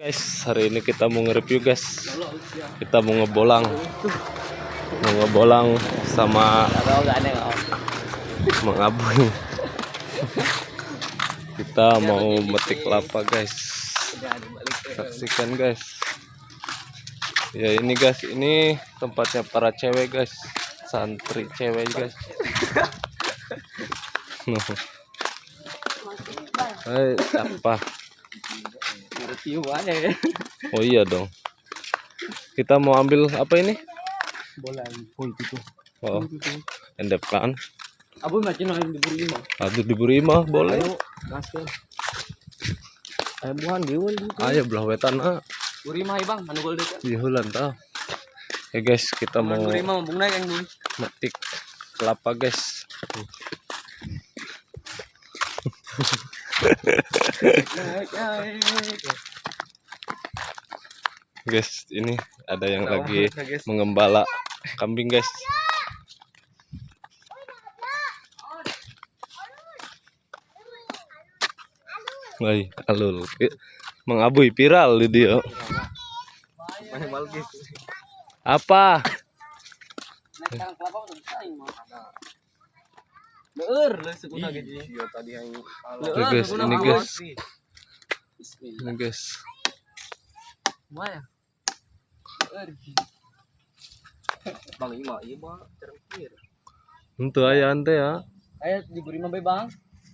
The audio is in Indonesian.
Guys, hari ini kita mau nge-review guys. Kita mau ngebolang. Mau ngebolang sama mengabung. Kita mau metik kelapa guys. Saksikan guys. Ya ini guys, ini tempatnya para cewek guys. Santri cewek guys. Hai, apa? Oh iya dong. Kita mau ambil apa ini? Bola itu. Oh, endep kan? Abu macam mana diberi mah? Aduh diberi mah boleh. Ayo, kasih. Ayo buhan diul gitu. Ayo belah wetan Beri mah bang, anu gol dekat. di hulan tau. Ya guys, kita mau Beri mah bung naik yang metik kelapa guys. Guys, ini ada yang lagi mengembala kambing guys. Woi, alul. Mengabui viral di dia. Apa? Guys, ini guys. Ini guys. Bang, iya mah cerengkir. Untuk ayah ante ya. Ayo diberi mah bang.